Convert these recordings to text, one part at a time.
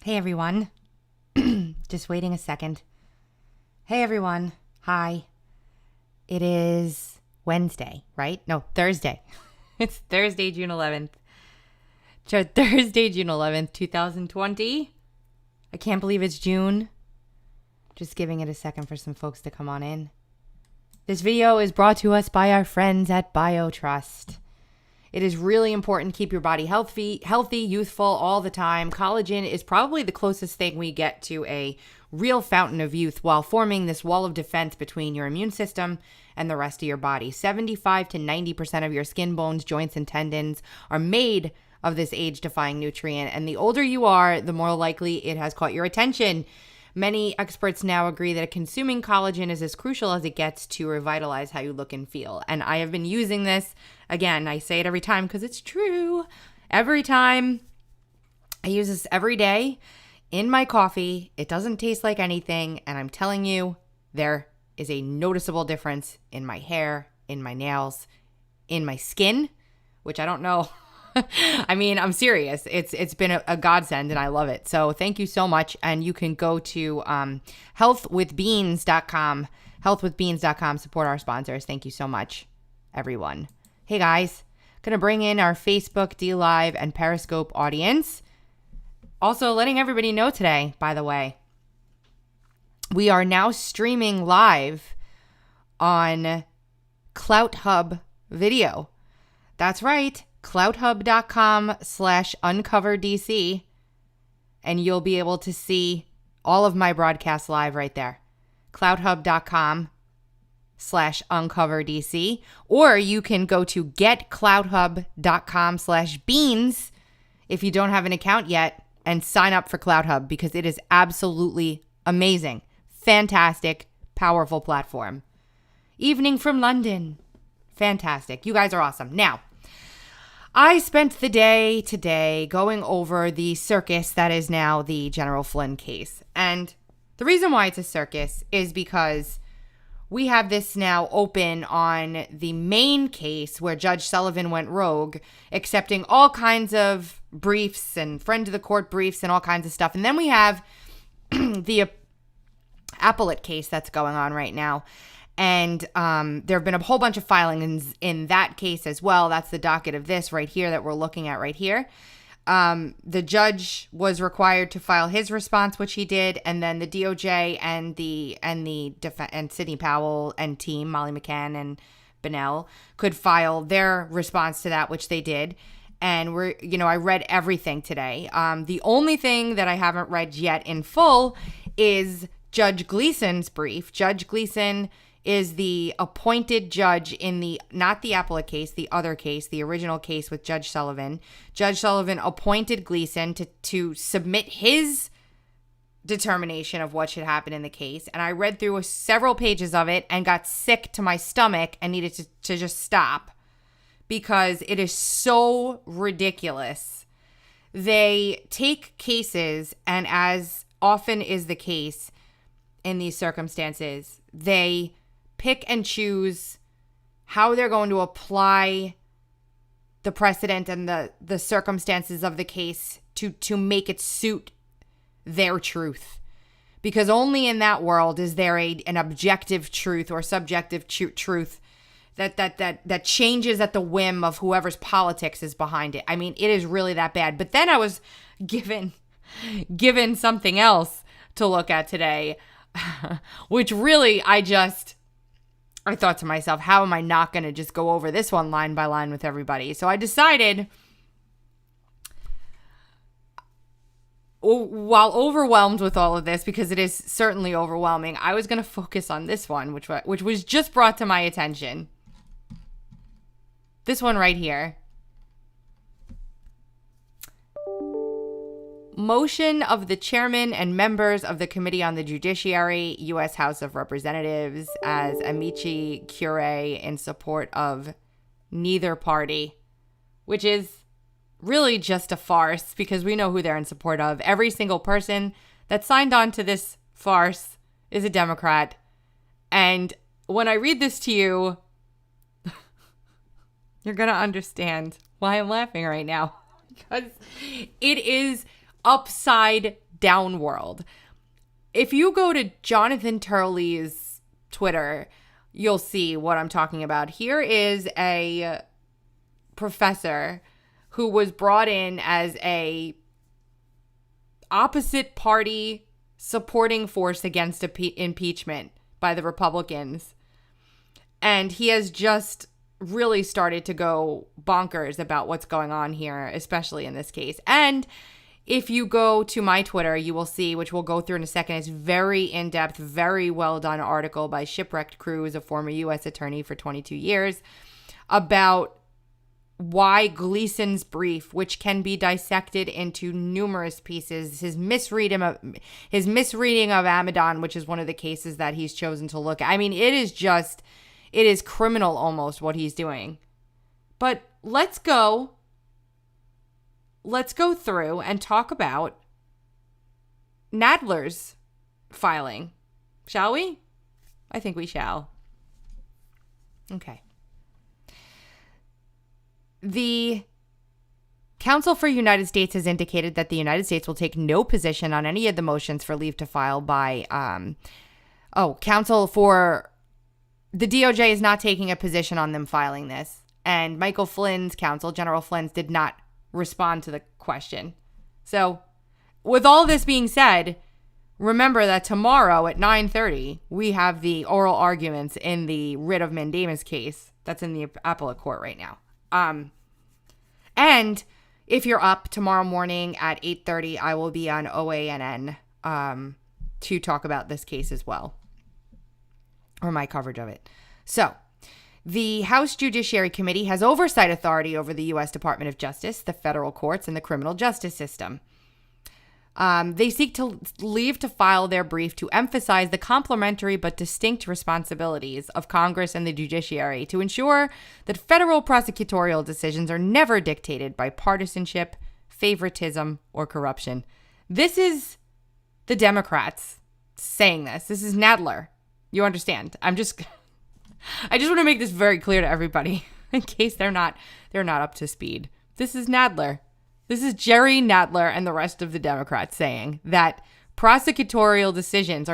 Hey everyone. Just waiting a second. Hey everyone. Hi. It is Wednesday, right? No, Thursday. It's Thursday, June 11th. Thursday, June 11th, 2020. I can't believe it's June. Just giving it a second for some folks to come on in. This video is brought to us by our friends at BioTrust. It is really important to keep your body healthy, youthful all the time. Collagen is probably the closest thing we get to a real fountain of youth while forming this wall of defense between your immune system and the rest of your body. 75 to 90% of your skin, bones, joints, and tendons are made of this age-defying nutrient. And the older you are, the more likely it has caught your attention. Many experts now agree that consuming collagen is as crucial as it gets to revitalize how you look and feel. And I have been using this. Again, I say it every time because it's true. Every time. I use this every day in my coffee. It doesn't taste like anything. And I'm telling you, there is a noticeable difference in my hair, in my nails, in my skin, which I don't know. I mean, I'm serious. It's been a godsend and I love it. So thank you so much. And you can go to healthwithbeans.com. Healthwithbeans.com. Support our sponsors. Thank you so much, everyone. Hey guys, going to bring in our Facebook, DLive, and Periscope audience. Also letting everybody know today, by the way, we are now streaming live on CloutHub Video. That's right. clouthub.com/uncoverdc, and you'll be able to see all of my broadcasts live right there. clouthub.com/uncoverdc, or you can go to getclouthub.com/beans if you don't have an account yet and sign up for CloutHub, because it is absolutely amazing. Fantastic, powerful platform. Evening from London. Fantastic. You guys are awesome. Now, I spent the day today going over the circus that is now the General Flynn case. And the reason why it's a circus is because we have this now open on the main case where Judge Sullivan went rogue, accepting all kinds of briefs and friend of the court briefs and all kinds of stuff. And then we have the appellate case that's going on right now. And there have been a whole bunch of filings in that case as well. That's the docket of this right here that we're looking at right here. The judge was required to file his response, which he did, and then the DOJ and Sidney Powell and team, Molly McCann and Bunnell, could file their response to that, which they did. And I read everything today. The only thing that I haven't read yet in full is Judge Gleason's brief. Judge Gleason is the appointed judge in not the appellate case, the other case, the original case with Judge Sullivan. Judge Sullivan appointed Gleason to submit his determination of what should happen in the case. And I read through several pages of it and got sick to my stomach and needed to just stop because it is so ridiculous. They take cases, and as often is the case in these circumstances, they pick and choose how they're going to apply the precedent and the circumstances of the case to make it suit their truth. Because only in that world is there an objective truth or subjective truth that changes at the whim of whoever's politics is behind it. I mean, it is really that bad. But then I was given something else to look at today, which really I thought to myself, how am I not going to just go over this one line by line with everybody? So I decided, while overwhelmed with all of this, because it is certainly overwhelming, I was going to focus on this one, which was just brought to my attention. This one right here. Motion of the chairman and members of the Committee on the Judiciary, U.S. House of Representatives, as amici curiae in support of neither party, which is really just a farce because we know who they're in support of. Every single person that signed on to this farce is a Democrat. And when I read this to you, you're going to understand why I'm laughing right now. Because it is upside downworld. If you go to Jonathan Turley's Twitter, you'll see what I'm talking about. Here is a professor who was brought in as a opposite party supporting force against impeachment by the Republicans. And he has just really started to go bonkers about what's going on here, especially in this case. And if you go to my Twitter, you will see, which we'll go through in a second, it's very in-depth, very well-done article by Shipwrecked Crew, who's a former U.S. attorney for 22 years, about why Gleason's brief, which can be dissected into numerous pieces, his misreading of Amadon, which is one of the cases that he's chosen to look at. I mean, it is criminal almost what he's doing. But let's go through and talk about Nadler's filing. Shall we? I think we shall. Okay. The Counsel for United States has indicated that the United States will take no position on any of the motions for leave to file by, counsel for the DOJ is not taking a position on them filing this. And Michael Flynn's counsel, General Flynn, did not respond to the question. So with all this being said, remember that tomorrow at 9:30, we have the oral arguments in the writ of mandamus case that's in the appellate court right now. And if you're up tomorrow morning at 8:30, I will be on OANN to talk about this case as well, or my coverage of it. So the House Judiciary Committee has oversight authority over the U.S. Department of Justice, the federal courts, and the criminal justice system. They seek to leave to file their brief to emphasize the complementary but distinct responsibilities of Congress and the judiciary to ensure that federal prosecutorial decisions are never dictated by partisanship, favoritism, or corruption. This is the Democrats saying this. This is Nadler. You understand? I just want to make this very clear to everybody in case they're not up to speed. This is Nadler. This is Jerry Nadler and the rest of the Democrats saying that prosecutorial decisions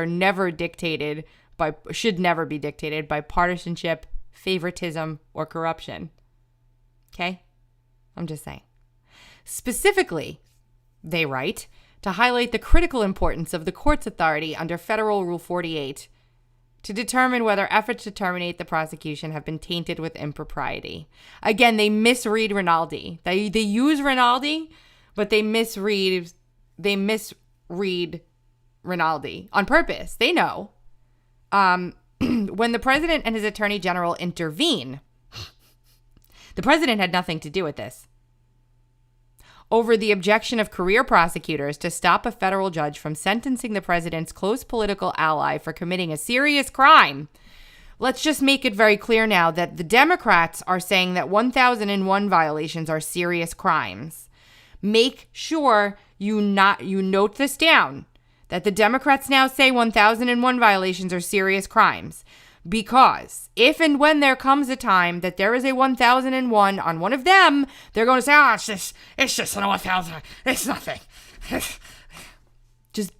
should never be dictated by partisanship, favoritism, or corruption. Okay? I'm just saying. Specifically, they write, to highlight the critical importance of the court's authority under Federal Rule 48 to determine whether efforts to terminate the prosecution have been tainted with impropriety. Again, they misread Rinaldi. They use Rinaldi, but they misread Rinaldi on purpose. They know. When the president and his attorney general intervene, the president had nothing to do with this, over the objection of career prosecutors to stop a federal judge from sentencing the president's close political ally for committing a serious crime. Let's just make it very clear now that the Democrats are saying that 1001 violations are serious crimes. Make sure you note this down, that the Democrats now say 1001 violations are serious crimes. Because if and when there comes a time that there is a 1001 on one of them, they're going to say, it's just an 1000. It's nothing. Just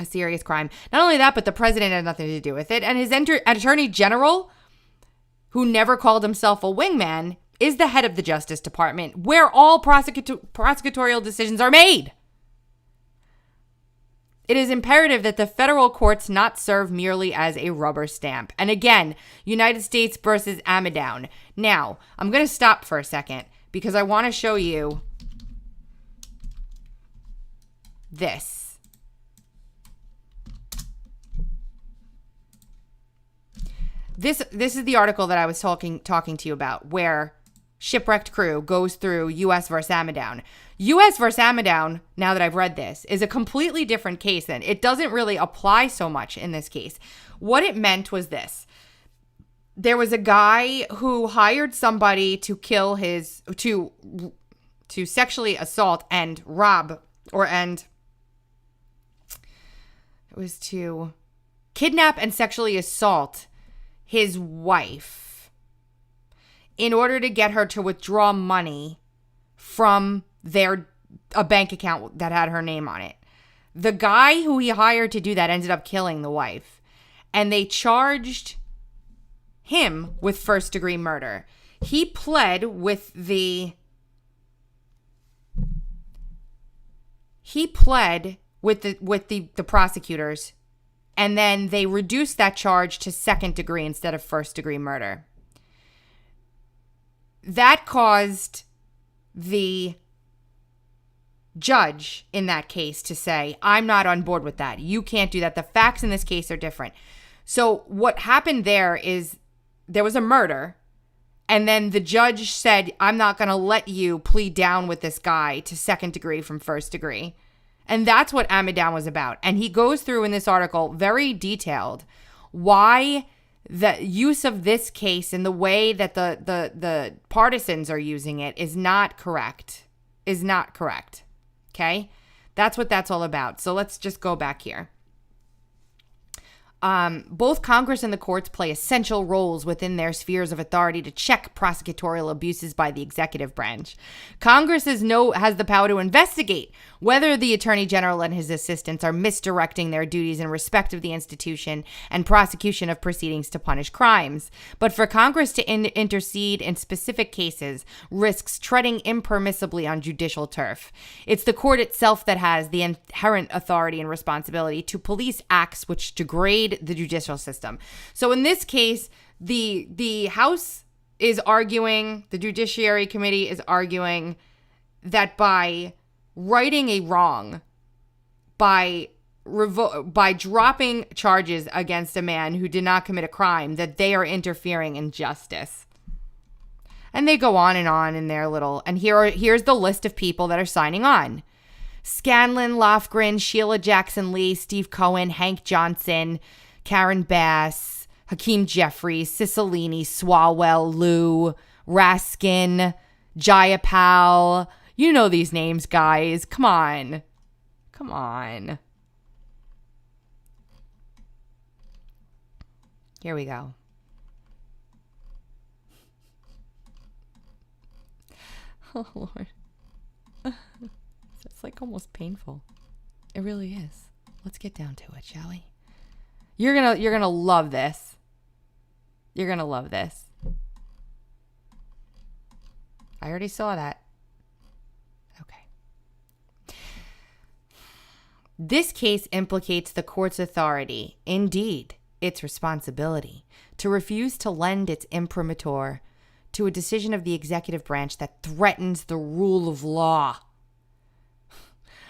a serious crime. Not only that, but the president had nothing to do with it. And his attorney general, who never called himself a wingman, is the head of the Justice Department, where all prosecutorial decisions are made. It is imperative that the federal courts not serve merely as a rubber stamp. And again, United States versus Amadon. Now, I'm going to stop for a second because I want to show you this. This is the article that I was talking to you about, where Shipwrecked Crew goes through U.S. versus Amadon. U.S. versus Amadon, now that I've read this, is a completely different case, and it doesn't really apply so much in this case. What it meant was this. There was a guy who hired somebody to kill to sexually assault and rob, it was to kidnap and sexually assault his wife in order to get her to withdraw money from their a bank account that had her name on it. The guy who he hired to do that ended up killing the wife. And they charged him with first-degree murder. He pled with the prosecutors, and then they reduced that charge to second degree instead of first-degree murder. That caused the judge in that case to say, I'm not on board with that. You can't do that. The facts in this case are different. So what happened there is there was a murder, and then the judge said, I'm not going to let you plead down with this guy to second degree from first degree. And that's what Amidon was about. And he goes through in this article, very detailed, why the use of this case and the way that the partisans are using it is not correct. Okay? That's what that's all about. So let's just go back here. Both Congress and the courts play essential roles within their spheres of authority to check prosecutorial abuses by the executive branch. Congress has the power to investigate whether the Attorney General and his assistants are misdirecting their duties in respect of the institution and prosecution of proceedings to punish crimes. But for Congress to intercede in specific cases risks treading impermissibly on judicial turf. It's the court itself that has the inherent authority and responsibility to police acts which degrade the judicial system. So in this case, the House is arguing, the Judiciary Committee is arguing that by righting a wrong, by dropping charges against a man who did not commit a crime, that they are interfering in justice. And they go on in their little, and here's the list of people that are signing on. Scanlon, Lofgren, Sheila Jackson Lee, Steve Cohen, Hank Johnson, Karen Bass, Hakeem Jeffries, Cicilline, Swalwell, Liu, Raskin, Jayapal. You know these names, guys. Come on. Here we go. Oh, Lord. It's like almost painful. It really is. Let's get down to it, shall we? You're gonna love this. You're gonna love this. I already saw that. Okay. This case implicates the court's authority, indeed, its responsibility, to refuse to lend its imprimatur to a decision of the executive branch that threatens the rule of law.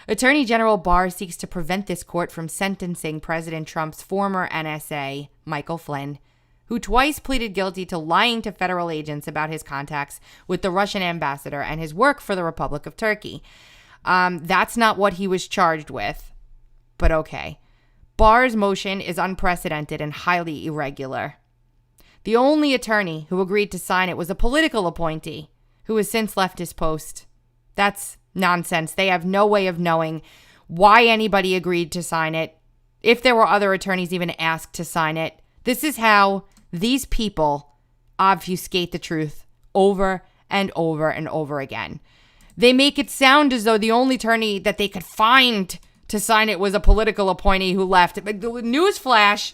Attorney General Barr seeks to prevent this court from sentencing President Trump's former NSA, Michael Flynn, who twice pleaded guilty to lying to federal agents about his contacts with the Russian ambassador and his work for the Republic of Turkey. That's not what he was charged with, but okay. Barr's motion is unprecedented and highly irregular. The only attorney who agreed to sign it was a political appointee who has since left his post. That's nonsense. They have no way of knowing why anybody agreed to sign it, if there were other attorneys even asked to sign it. This is how these people obfuscate the truth over and over and over again. They make it sound as though the only attorney that they could find to sign it was a political appointee who left. Newsflash,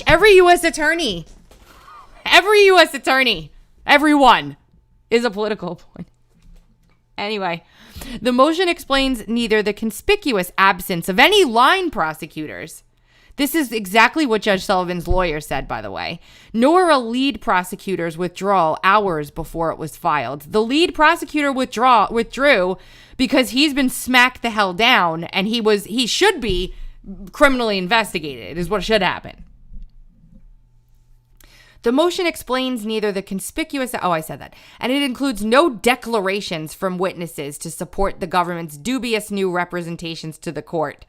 every U.S. attorney, everyone is a political appointee. Anyway, the motion explains neither the conspicuous absence of any line prosecutors. This is exactly what Judge Sullivan's lawyer said, by the way, nor a lead prosecutor's withdrawal hours before it was filed. The lead prosecutor withdrew because he's been smacked the hell down, and he should be criminally investigated, is what should happen. The motion explains neither the conspicuous... Oh, I said that. And it includes no declarations from witnesses to support the government's dubious new representations to the court.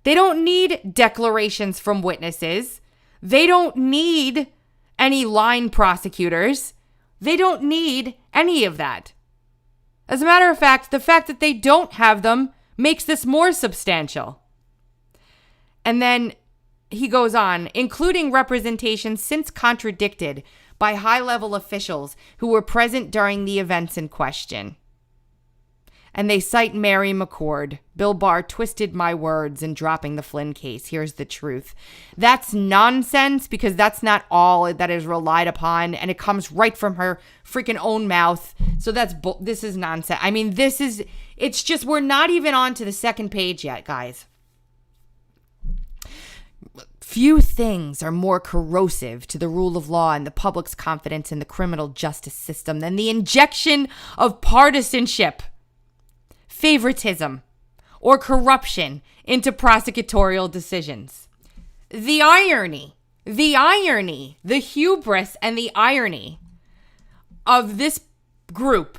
They don't need declarations from witnesses. They don't need any line prosecutors. They don't need any of that. As a matter of fact, the fact that they don't have them makes this more substantial. And then he goes on, including representations since contradicted by high-level officials who were present during the events in question. And they cite Mary McCord. Bill Barr twisted my words in dropping the Flynn case. Here's the truth. That's nonsense because that's not all that is relied upon. And it comes right from her freaking own mouth. So this is nonsense. I mean, it's just, we're not even on to the second page yet, guys. Few things are more corrosive to the rule of law and the public's confidence in the criminal justice system than the injection of partisanship, favoritism, or corruption into prosecutorial decisions. The irony, the hubris and the irony of this group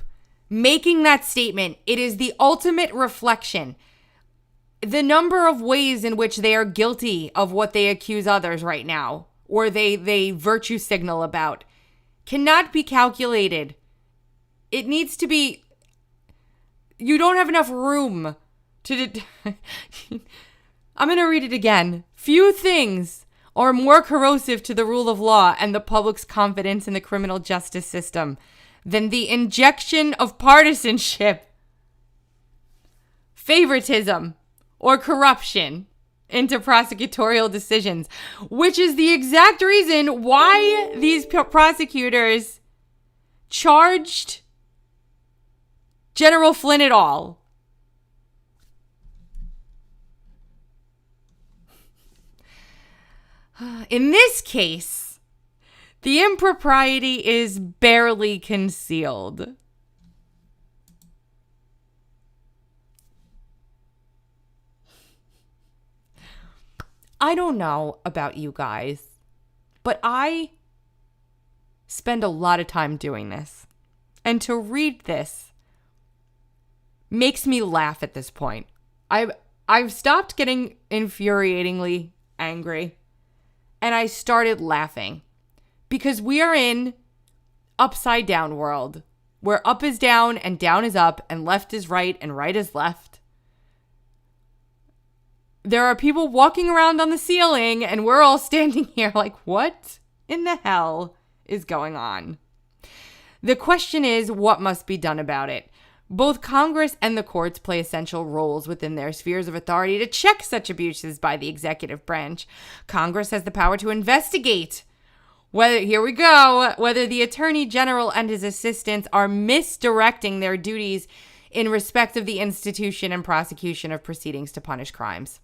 making that statement, it is the ultimate reflection. The number of ways in which they are guilty of what they accuse others right now, or they virtue signal about, cannot be calculated. It needs to be, you don't have enough room to, I'm going to read it again. Few things are more corrosive to the rule of law and the public's confidence in the criminal justice system than the injection of partisanship, favoritism, or corruption into prosecutorial decisions, which is the exact reason why these prosecutors charged General Flynn at all. In this case, the impropriety is barely concealed. I don't know about you guys, but I spend a lot of time doing this. And to read this makes me laugh at this point. I've stopped getting infuriatingly angry, and I started laughing because we are in upside down world where up is down and down is up and left is right and right is left. There are people walking around on the ceiling and we're all standing here like, what in the hell is going on? The question is, what must be done about it? Both Congress and the courts play essential roles within their spheres of authority to check such abuses by the executive branch. Congress has the power to investigate whether the Attorney General and his assistants are misdirecting their duties in respect of the institution and prosecution of proceedings to punish crimes.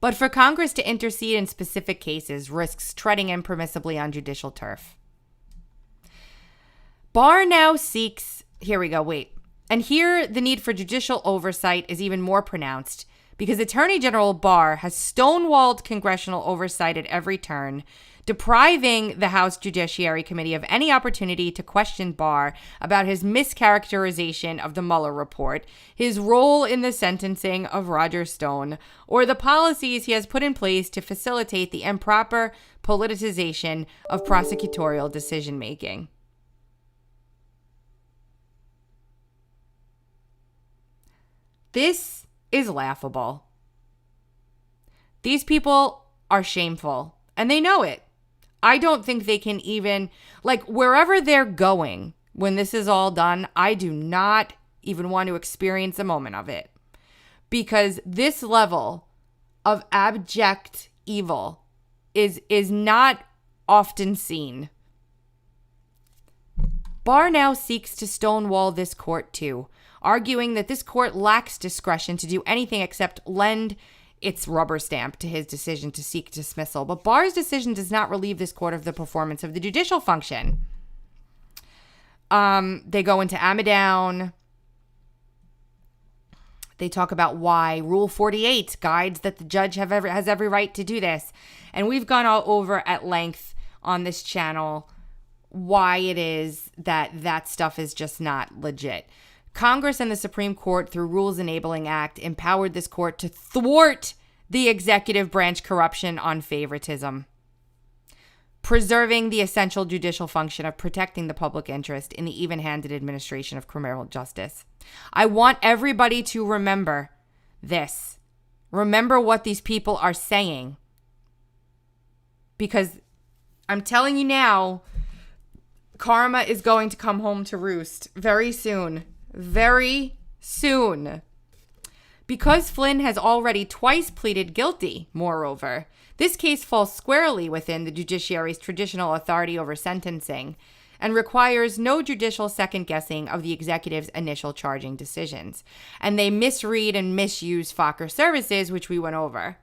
But for Congress to intercede in specific cases risks treading impermissibly on judicial turf. Barr now seeks, and here the need for judicial oversight is even more pronounced because Attorney General Barr has stonewalled congressional oversight at every turn, depriving the House Judiciary Committee of any opportunity to question Barr about his mischaracterization of the Mueller report, his role in the sentencing of Roger Stone, or the policies he has put in place to facilitate the improper politicization of prosecutorial decision-making. This is laughable. These people are shameful, and they know it. I don't think they can even, wherever they're going when this is all done, I do not even want to experience a moment of it. Because this level of abject evil is not often seen. Barr now seeks to stonewall this court too, arguing that this court lacks discretion to do anything except lend its rubber stamp to his decision to seek dismissal. But Barr's decision does not relieve this court of the performance of the judicial function. They go into Amadown. They talk about why Rule 48 guides that the judge has every right to do this. And we've gone all over at length on this channel why it is that stuff is just not legit. Congress and the Supreme Court, through Rules Enabling Act, empowered this court to thwart the executive branch corruption on favoritism, preserving the essential judicial function of protecting the public interest in the even-handed administration of criminal justice. I want everybody to remember this. Remember what these people are saying. Because I'm telling you now, Karma is going to come home to roost very soon. Very soon. Because Flynn has already twice pleaded guilty, moreover, this case falls squarely within the judiciary's traditional authority over sentencing and requires no judicial second-guessing of the executive's initial charging decisions. And they misread and misuse Fokker services, which we went over.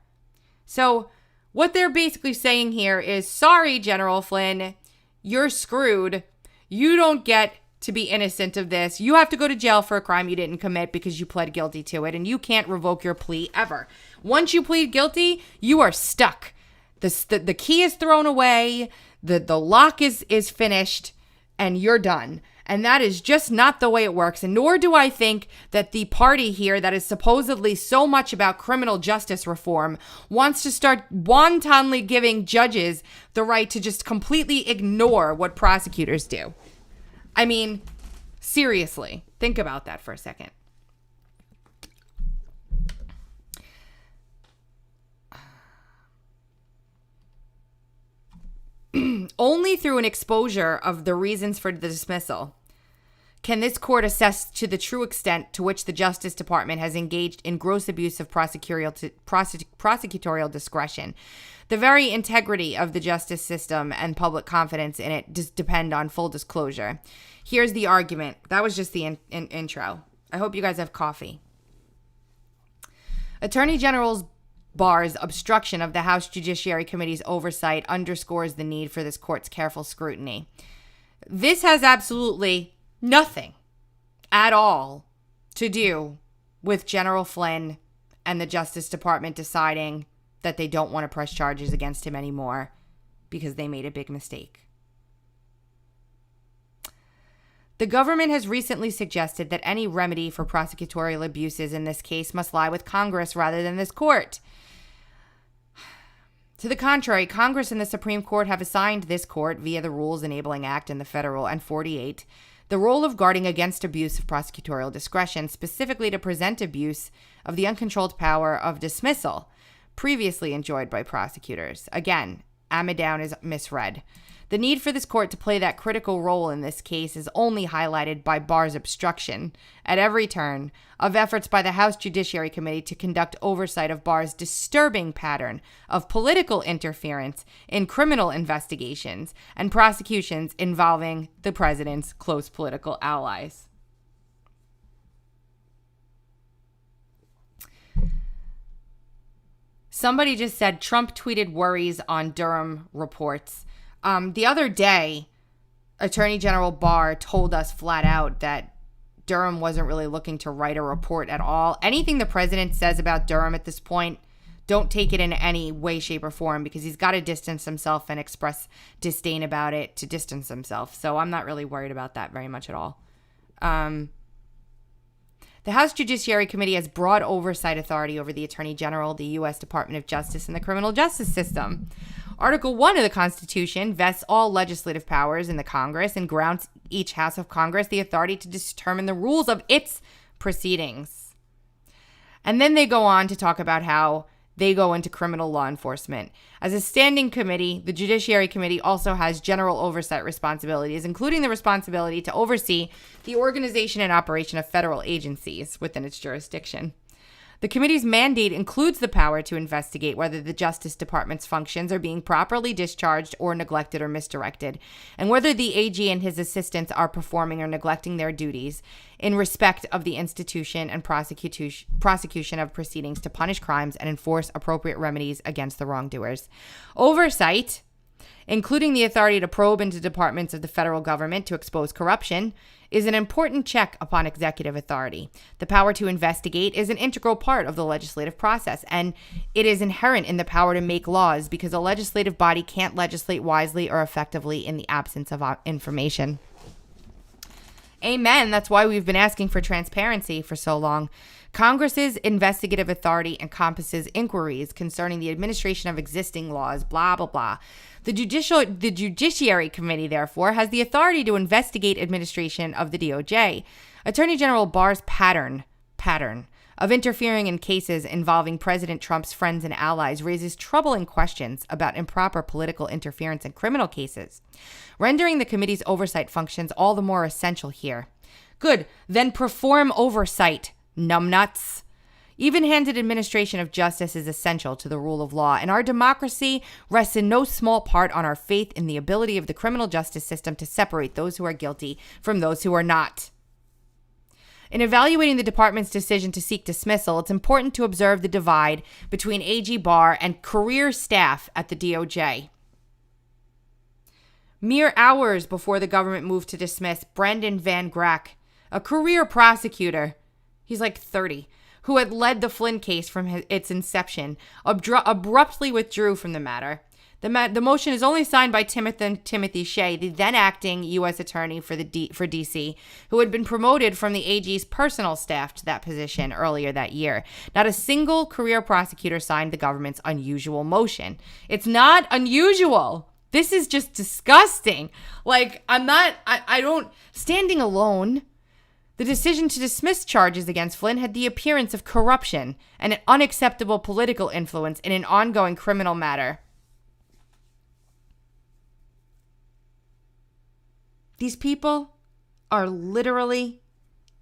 So what they're basically saying here is, sorry, General Flynn, you're screwed. You don't get to be innocent of this. You have to go to jail for a crime you didn't commit because you pled guilty to it, and you can't revoke your plea ever. Once you plead guilty, you are stuck. The key is thrown away, the lock is finished, and you're done. And that is just not the way it works. And nor do I think that the party here that is supposedly so much about criminal justice reform wants to start wantonly giving judges the right to just completely ignore what prosecutors do. I mean, seriously, think about that for a second. Only through an exposure of the reasons for the dismissal can this court assess to the true extent to which the Justice Department has engaged in gross abuse of prosecutorial discretion. The very integrity of the justice system and public confidence in it depend on full disclosure. Here's the argument. That was just the intro. I hope you guys have coffee. Attorney General Barr's obstruction of the House Judiciary Committee's oversight underscores the need for this court's careful scrutiny. This has absolutely nothing at all to do with General Flynn and the Justice Department deciding that they don't want to press charges against him anymore because they made a big mistake. The government has recently suggested that any remedy for prosecutorial abuses in this case must lie with Congress rather than this court. To the contrary, Congress and the Supreme Court have assigned this court, via the Rules Enabling Act and the Federal and 48, the role of guarding against abuse of prosecutorial discretion, specifically to prevent abuse of the uncontrolled power of dismissal previously enjoyed by prosecutors. Again, Amadown is misread. The need for this court to play that critical role in this case is only highlighted by Barr's obstruction at every turn of efforts by the House Judiciary Committee to conduct oversight of Barr's disturbing pattern of political interference in criminal investigations and prosecutions involving the president's close political allies. Somebody just said Trump tweeted worries on Durham reports. The other day, Attorney General Barr told us flat out that Durham wasn't really looking to write a report at all. Anything the president says about Durham at this point, don't take it in any way, shape, or form, because he's got to distance himself and express disdain about it to distance himself. So I'm not really worried about that very much at all. The House Judiciary Committee has broad oversight authority over the Attorney General, the U.S. Department of Justice, and the criminal justice system. Article 1 of the Constitution vests all legislative powers in the Congress and grants each House of Congress the authority to determine the rules of its proceedings. And then they go on to talk about how they go into criminal law enforcement. As a standing committee, the Judiciary Committee also has general oversight responsibilities, including the responsibility to oversee the organization and operation of federal agencies within its jurisdiction. The committee's mandate includes the power to investigate whether the Justice Department's functions are being properly discharged or neglected or misdirected, and whether the AG and his assistants are performing or neglecting their duties in respect of the institution and prosecution of proceedings to punish crimes and enforce appropriate remedies against the wrongdoers. Oversight, including the authority to probe into departments of the federal government to expose corruption, is an important check upon executive authority. The power to investigate is an integral part of the legislative process, and it is inherent in the power to make laws because a legislative body can't legislate wisely or effectively in the absence of information. Amen. That's why we've been asking for transparency for so long. Congress's investigative authority encompasses inquiries concerning the administration of existing laws, blah, blah, blah. The Judiciary Committee, therefore, has the authority to investigate administration of the DOJ. Attorney General Barr's pattern of interfering in cases involving President Trump's friends and allies raises troubling questions about improper political interference in criminal cases, rendering the committee's oversight functions all the more essential here. Good, then perform oversight, numbnuts. Even-handed administration of justice is essential to the rule of law, and our democracy rests in no small part on our faith in the ability of the criminal justice system to separate those who are guilty from those who are not. In evaluating the department's decision to seek dismissal, it's important to observe the divide between AG Barr and career staff at the DOJ. Mere hours before the government moved to dismiss Brendan Van Grack, a career prosecutor, he's like 30, who had led the Flynn case from its inception, abruptly withdrew from the matter. The motion is only signed by Timothy Shea, the then acting U.S. attorney for D.C., who had been promoted from the AG's personal staff to that position earlier that year. Not a single career prosecutor signed the government's unusual motion. It's not unusual. This is just disgusting. Standing alone, the decision to dismiss charges against Flynn had the appearance of corruption and an unacceptable political influence in an ongoing criminal matter. These people are literally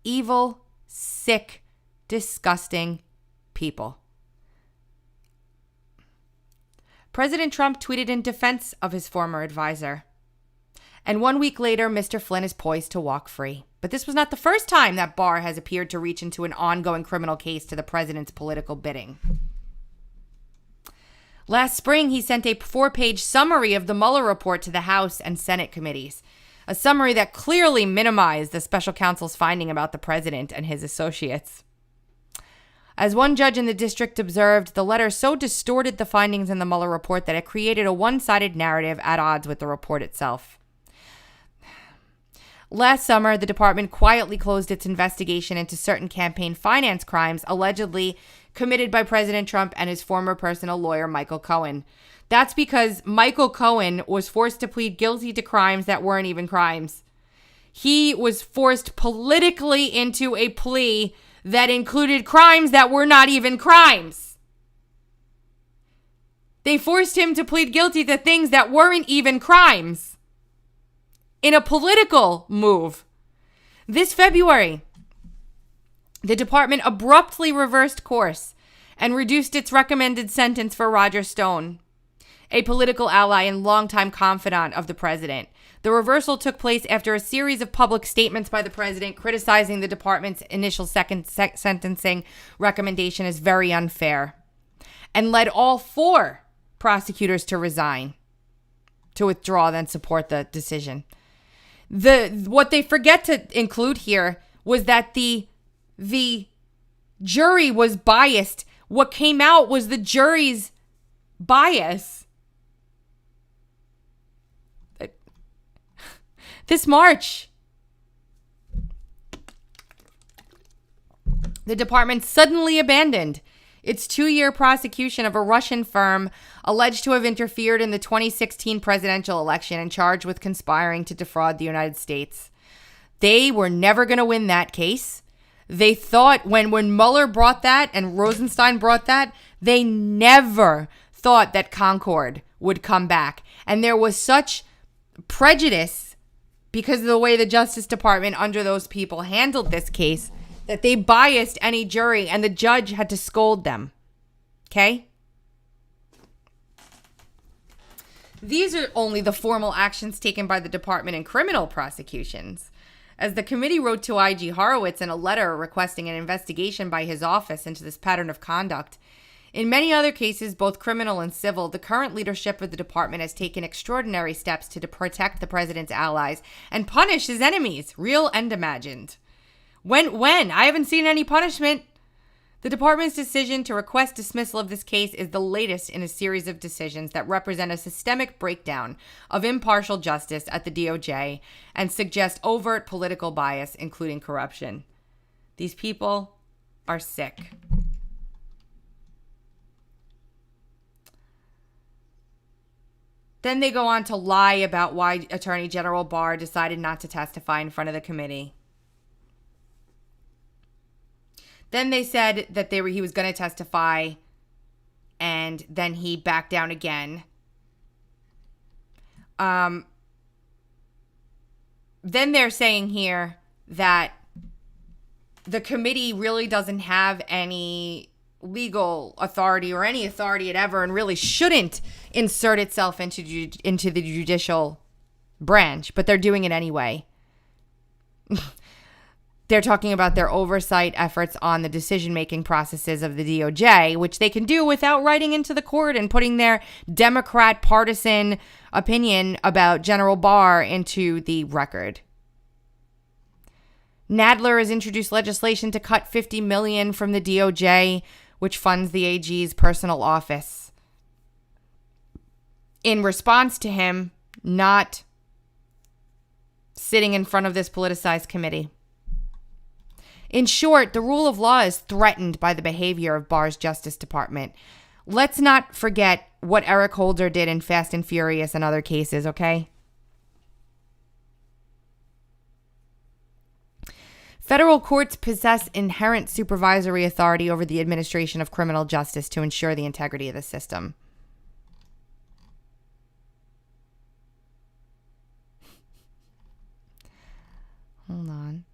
evil, sick, disgusting people. President Trump tweeted in defense of his former advisor. And 1 week later, Mr. Flynn is poised to walk free. But this was not the first time that Barr has appeared to reach into an ongoing criminal case to the president's political bidding. Last spring, he sent a 4-page summary of the Mueller report to the House and Senate committees. A summary that clearly minimized the special counsel's finding about the president and his associates. As one judge in the district observed, the letter so distorted the findings in the Mueller report that it created a one-sided narrative at odds with the report itself. Last summer, the department quietly closed its investigation into certain campaign finance crimes allegedly committed by President Trump and his former personal lawyer, Michael Cohen. That's because Michael Cohen was forced to plead guilty to crimes that weren't even crimes. He was forced politically into a plea that included crimes that were not even crimes. They forced him to plead guilty to things that weren't even crimes in a political move. This February, the department abruptly reversed course and reduced its recommended sentence for Roger Stone, a political ally and longtime confidant of the president. The reversal took place after a series of public statements by the president criticizing the department's initial sentencing recommendation as very unfair, and led all 4 prosecutors to resign, to withdraw, then support the decision. What they forget to include here was that the jury was biased. What came out was the jury's bias. This March, the department suddenly abandoned its 2-year prosecution of a Russian firm alleged to have interfered in the 2016 presidential election and charged with conspiring to defraud the United States. They were never going to win that case. They thought when Mueller brought that and Rosenstein brought that, they never thought that Concord would come back. And there was such prejudice because of the way the Justice Department under those people handled this case that they biased any jury and the judge had to scold them. Okay? These are only the formal actions taken by the department in criminal prosecutions. As the committee wrote to I.G. Horowitz in a letter requesting an investigation by his office into this pattern of conduct, in many other cases, both criminal and civil, the current leadership of the department has taken extraordinary steps to protect the president's allies and punish his enemies, real and imagined. When? I haven't seen any punishment. The department's decision to request dismissal of this case is the latest in a series of decisions that represent a systemic breakdown of impartial justice at the DOJ and suggest overt political bias, including corruption. These people are sick. Then they go on to lie about why Attorney General Barr decided not to testify in front of the committee. Then they said that he was going to testify, and then he backed down again. Then they're saying here that the committee really doesn't have any legal authority or any authority at ever, and really shouldn't insert itself into the judicial branch, but they're doing it anyway. They're talking about their oversight efforts on the decision-making processes of the DOJ, which they can do without writing into the court and putting their Democrat partisan opinion about General Barr into the record. Nadler has introduced legislation to cut $50 million from the DOJ, which funds the AG's personal office. In response to him not sitting in front of this politicized committee. In short, the rule of law is threatened by the behavior of Barr's Justice Department. Let's not forget what Eric Holder did in Fast and Furious and other cases, okay? Federal courts possess inherent supervisory authority over the administration of criminal justice to ensure the integrity of the system. Hold on.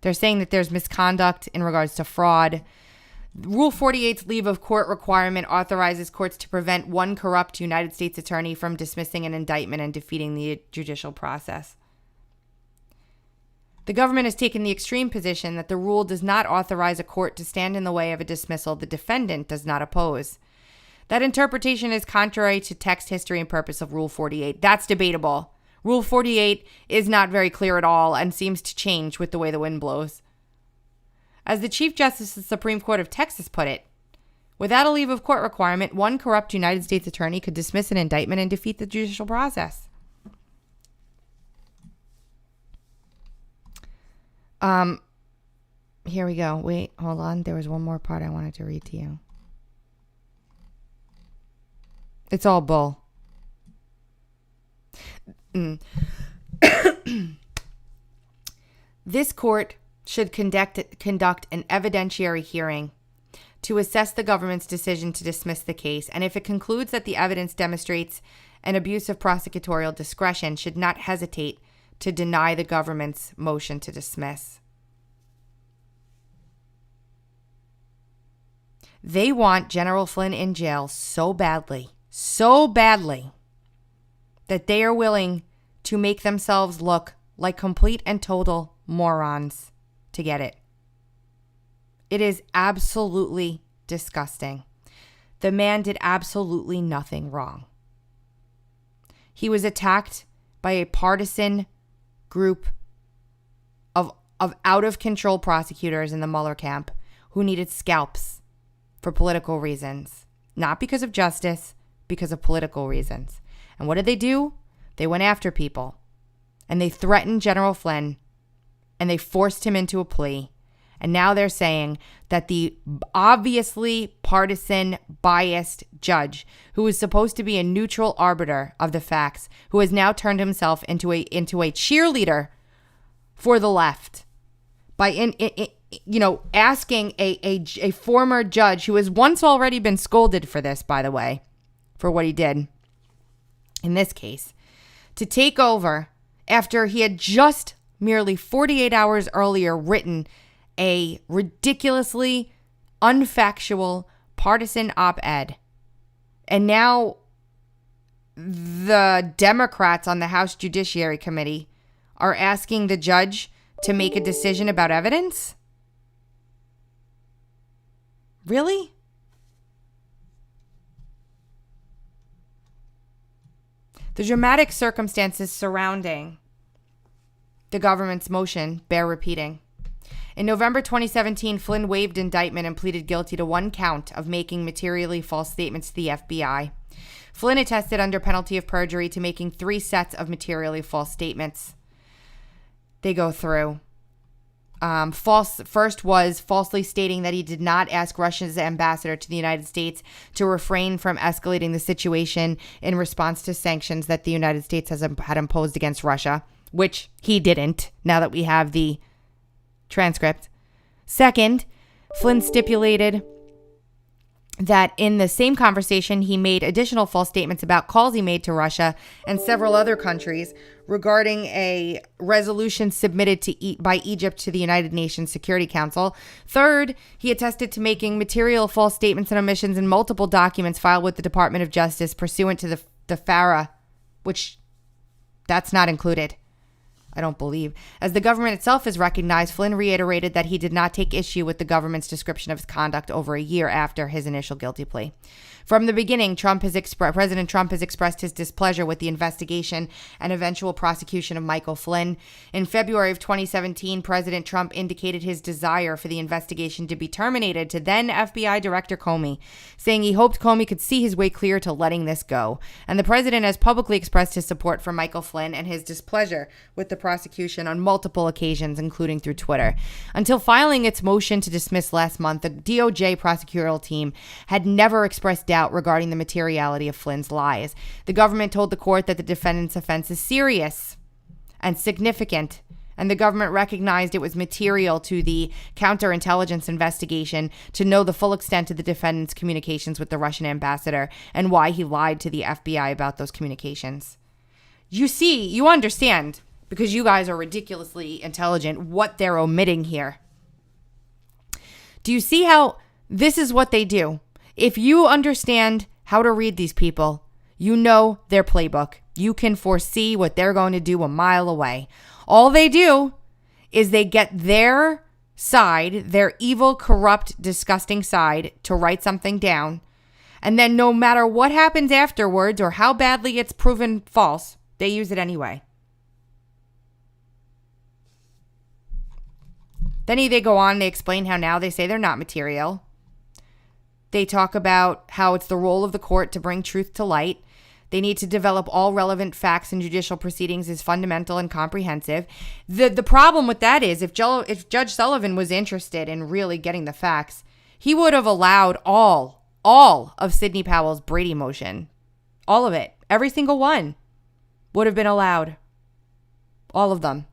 They're saying that there's misconduct in regards to fraud. Rule 48's leave of court requirement authorizes courts to prevent one corrupt United States attorney from dismissing an indictment and defeating the judicial process. The government has taken the extreme position that the rule does not authorize a court to stand in the way of a dismissal the defendant does not oppose. That interpretation is contrary to text, history, and purpose of Rule 48. That's debatable. Rule 48 is not very clear at all and seems to change with the way the wind blows. As the Chief Justice of the Supreme Court of Texas put it, without a leave of court requirement, one corrupt United States attorney could dismiss an indictment and defeat the judicial process. Here we go. Wait, hold on. There was one more part I wanted to read to you. It's all bull. This court should conduct an evidentiary hearing to assess the government's decision to dismiss the case, and if it concludes that the evidence demonstrates an abuse of prosecutorial discretion, should not hesitate to deny the government's motion to dismiss. They want General Flynn in jail so badly, that they are willing to make themselves look like complete and total morons to get it. It is absolutely disgusting. The man did absolutely nothing wrong. He was attacked by a partisan group of out-of-control prosecutors in the Mueller camp who needed scalps for political reasons. Not because of justice, because of political reasons. And what did they do? They went after people. And they threatened General Flynn. And they forced him into a plea. And now they're saying that the obviously partisan, biased judge, who was supposed to be a neutral arbiter of the facts, who has now turned himself into a cheerleader for the left by asking a former judge who has once already been scolded for this, by the way, for what he did in this case, to take over after he had just merely 48 hours earlier written a ridiculously unfactual partisan op-ed. And now the Democrats on the House Judiciary Committee are asking the judge to make a decision about evidence? Really? The dramatic circumstances surrounding the government's motion bear repeating. In November 2017, Flynn waived indictment and pleaded guilty to one count of making materially false statements to the FBI. Flynn attested under penalty of perjury to making 3 sets of materially false statements. They go through. First was falsely stating that he did not ask Russia's ambassador to the United States to refrain from escalating the situation in response to sanctions that the United States had imposed against Russia, which he didn't, now that we have the transcript. Second, Flynn stipulated that in the same conversation, he made additional false statements about calls he made to Russia and several other countries regarding a resolution submitted by Egypt to the United Nations Security Council. Third, he attested to making material false statements and omissions in multiple documents filed with the Department of Justice pursuant to the FARA, which that's not included, I don't believe. As the government itself has recognized, Flynn reiterated that he did not take issue with the government's description of his conduct over a year after his initial guilty plea. From the beginning, President Trump has expressed his displeasure with the investigation and eventual prosecution of Michael Flynn. In February of 2017, President Trump indicated his desire for the investigation to be terminated to then FBI Director Comey, saying he hoped Comey could see his way clear to letting this go. And the president has publicly expressed his support for Michael Flynn and his displeasure with the prosecution on multiple occasions, including through Twitter. Until filing its motion to dismiss last month, the DOJ prosecutorial team had never expressed doubt regarding the materiality of Flynn's lies. The government told the court that the defendant's offense is serious and significant, and the government recognized it was material to the counterintelligence investigation to know the full extent of the defendant's communications with the Russian ambassador and why he lied to the FBI about those communications. You understand, because you guys are ridiculously intelligent, what they're omitting here. Do you see how this is what they do? If you understand how to read these people, you know their playbook. You can foresee what they're going to do a mile away. All they do is they get their side, their evil, corrupt, disgusting side, to write something down. And then no matter what happens afterwards or how badly it's proven false, they use it anyway. Then they go on, they explain how now they say they're not material. They talk about how it's the role of the court to bring truth to light. They need to develop all relevant facts in judicial proceedings is fundamental and comprehensive. The problem with that is if Judge Sullivan was interested in really getting the facts, he would have allowed all of Sidney Powell's Brady motion. All of it. Every single one would have been allowed. All of them.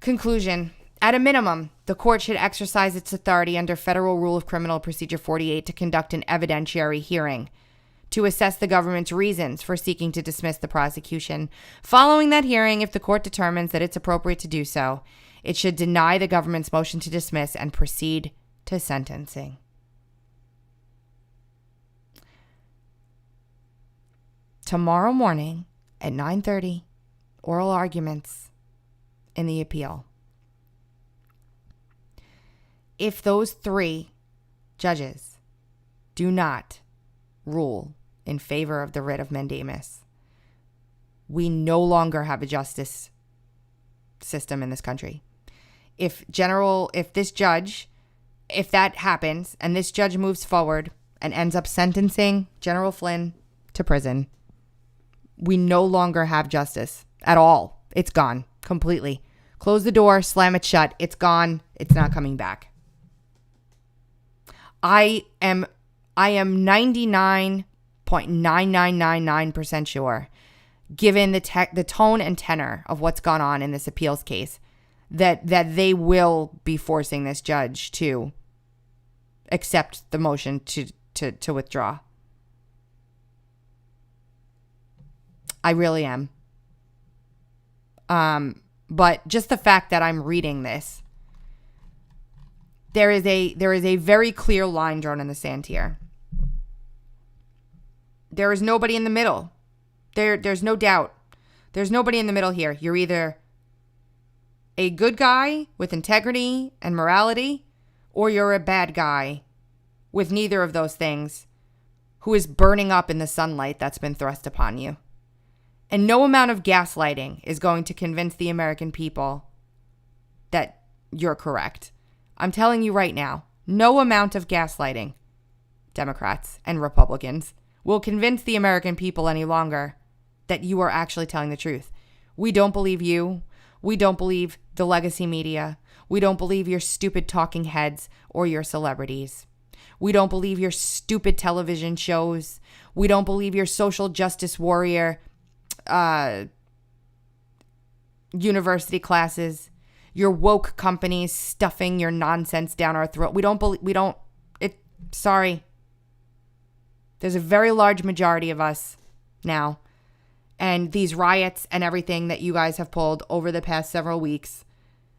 Conclusion. At a minimum, the court should exercise its authority under Federal Rule of Criminal Procedure 48 to conduct an evidentiary hearing to assess the government's reasons for seeking to dismiss the prosecution. Following that hearing, if the court determines that it's appropriate to do so, it should deny the government's motion to dismiss and proceed to sentencing. Tomorrow morning at 9:30, oral arguments in the appeal. If those three judges do not rule in favor of the writ of mandamus, we no longer have a justice system in this country. If that happens and this judge moves forward and ends up sentencing General Flynn to prison, we no longer have justice at all. It's gone completely. Close the door, slam it shut. It's gone. It's not coming back. I am 99.9999% sure, given the tone and tenor of what's gone on in this appeals case, that they will be forcing this judge to accept the motion to withdraw. I really am. But just the fact that I'm reading this, there is a very clear line drawn in the sand here. There is nobody in the middle. There's no doubt. There's nobody in the middle here. You're either a good guy with integrity and morality, or you're a bad guy with neither of those things, who is burning up in the sunlight that's been thrust upon you. And no amount of gaslighting is going to convince the American people that you're correct. I'm telling you right now, no amount of gaslighting, Democrats and Republicans, will convince the American people any longer that you are actually telling the truth. We don't believe you. We don't believe the legacy media. We don't believe your stupid talking heads or your celebrities. We don't believe your stupid television shows. We don't believe your social justice warrior university classes. your woke companies stuffing your nonsense down our throat. Sorry. There's a very large majority of us now. And these riots and everything that you guys have pulled over the past several weeks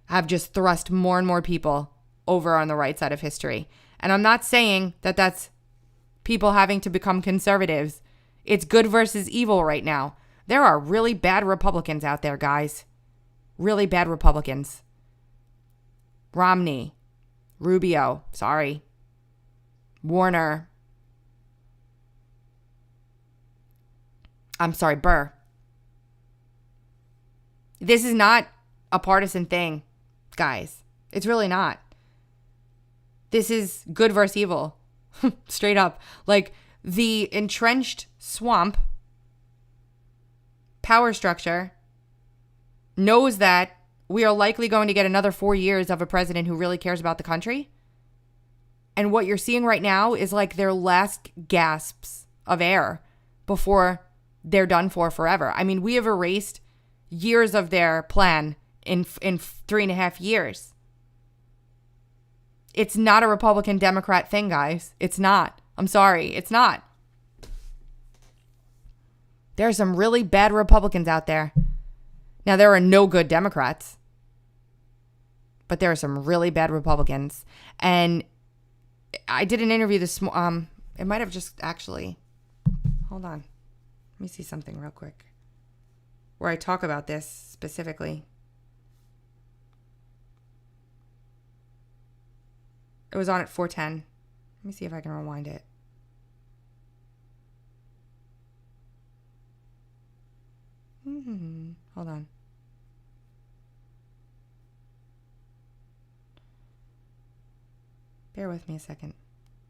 have just thrust more and more people over on the right side of history. And I'm not saying that that's people having to become conservatives. It's good versus evil right now. There are really bad Republicans out there, guys. Really bad Republicans. Romney, Rubio, sorry, Warner. I'm sorry, Burr. This is not a partisan thing, guys. It's really not. This is good versus evil. Straight up. Like the entrenched swamp power structure knows that we are likely going to get another 4 years of a president who really cares about the country. And what you're seeing right now is like their last gasps of air before they're done for forever. I mean, we have erased years of their plan in 3.5 years. It's not a Republican Democrat thing, guys. It's not. I'm sorry. It's not. There are some really bad Republicans out there. Now, there are no good Democrats, but there are some really bad Republicans. And I did an interview it might have just actually, hold on. Let me see something real quick where I talk about this specifically. It was on at 4:10. Let me see if I can rewind it. Hold on. Bear with me a second.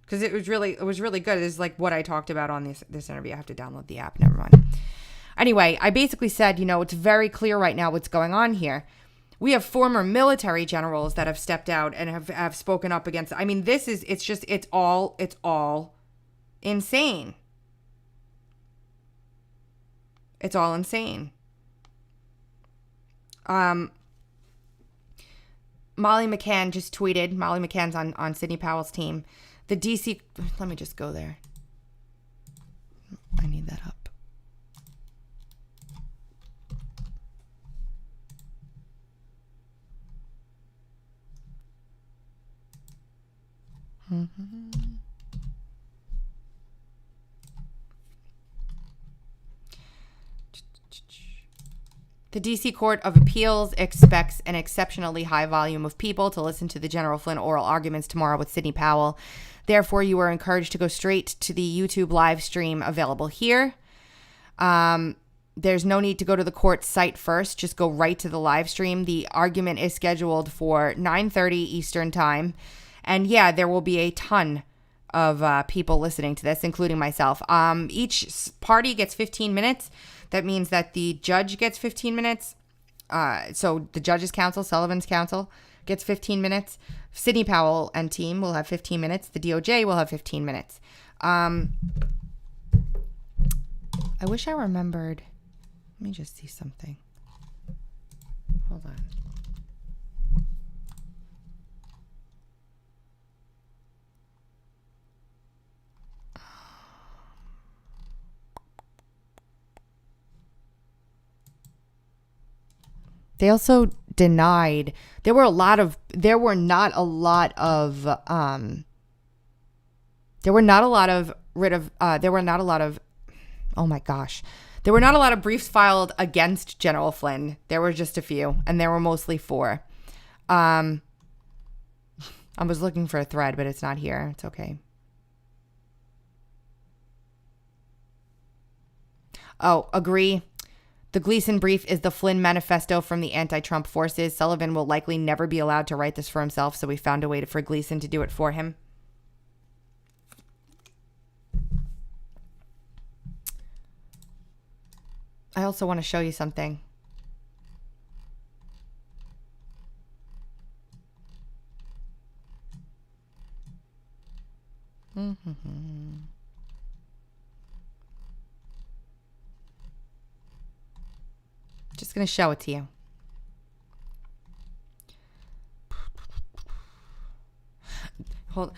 Because it was really good. It's like what I talked about on this interview. I have to download the app. Never mind. Anyway, I basically said, it's very clear right now what's going on here. We have former military generals that have stepped out and have spoken up against. I mean, it's all insane. It's all insane. Molly McCann just tweeted. Molly McCann's on Sidney Powell's team. The DC, let me just go there. I need that up. The D.C. Court of Appeals expects an exceptionally high volume of people to listen to the General Flynn oral arguments tomorrow with Sidney Powell. Therefore, you are encouraged to go straight to the YouTube live stream available here. There's no need to go to the court site first. Just go right to the live stream. The argument is scheduled for 9:30 Eastern time. And yeah, there will be a ton of people listening to this, including myself. Each party gets 15 minutes. That means that the judge gets 15 minutes. So the judge's counsel, Sullivan's counsel, gets 15 minutes. Sidney Powell and team will have 15 minutes. The DOJ will have 15 minutes. I wish I remembered. Let me just see something. Hold on. They also denied there were not a lot of briefs filed against General Flynn. There were just a few, and there were mostly 4. I was looking for a thread, but it's not here. It's okay. Oh, agree. The Gleason brief is the Flynn manifesto from the anti-Trump forces. Sullivan will likely never be allowed to write this for himself, so we found a way for Gleason to do it for him. I also want to show you something. Just going to show it to you. hold.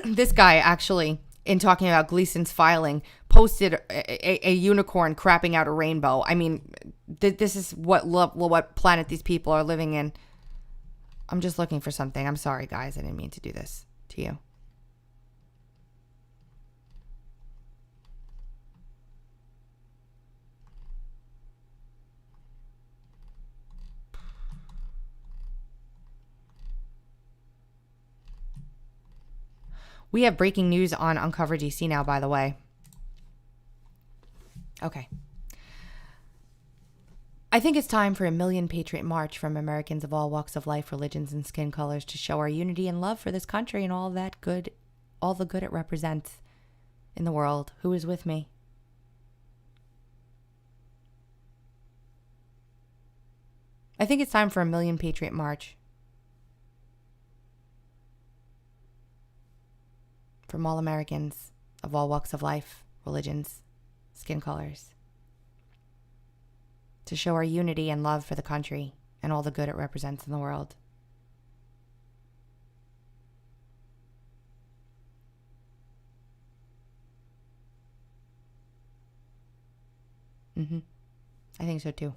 This guy actually, in talking about Gleason's filing, posted a unicorn crapping out a rainbow. I mean, this is what planet these people are living in. I'm just looking for something. I'm sorry, guys. I didn't mean to do this to you. We have breaking news on Uncover DC now, by the way. Okay. I think it's time for a Million Patriot March from Americans of all walks of life, religions, and skin colors to show our unity and love for this country and all the good it represents in the world. Who is with me? I think it's time for a Million Patriot March from all Americans of all walks of life, religions, skin colors, to show our unity and love for the country and all the good it represents in the world. I think so too.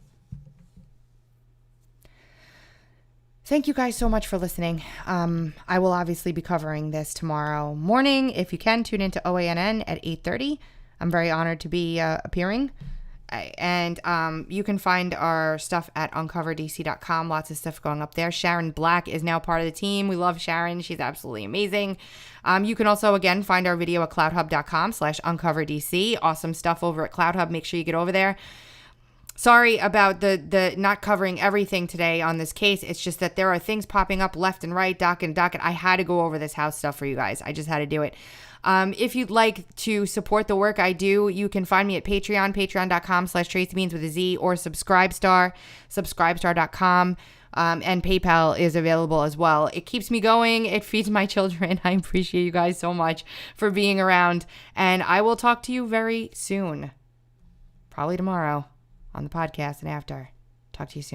Thank you guys so much for listening. I will obviously be covering this tomorrow morning. If you can, tune into OANN at 8:30. I'm very honored to be appearing. And you can find our stuff at uncoverdc.com. Lots of stuff going up there. Sharon Black is now part of the team. We love Sharon. She's absolutely amazing. You can also, again, find our video at cloudhub.com/uncoverdc. Awesome stuff over at CloudHub. Make sure you get over there. Sorry about the not covering everything today on this case. It's just that there are things popping up left and right, docket. I had to go over this house stuff for you guys. I just had to do it. If you'd like to support the work I do, you can find me at Patreon, patreon.com/TracyBeans with a Z, or Subscribestar, subscribestar.com. And PayPal is available as well. It keeps me going. It feeds my children. I appreciate you guys so much for being around. And I will talk to you very soon. Probably tomorrow on the podcast and after. Talk to you soon.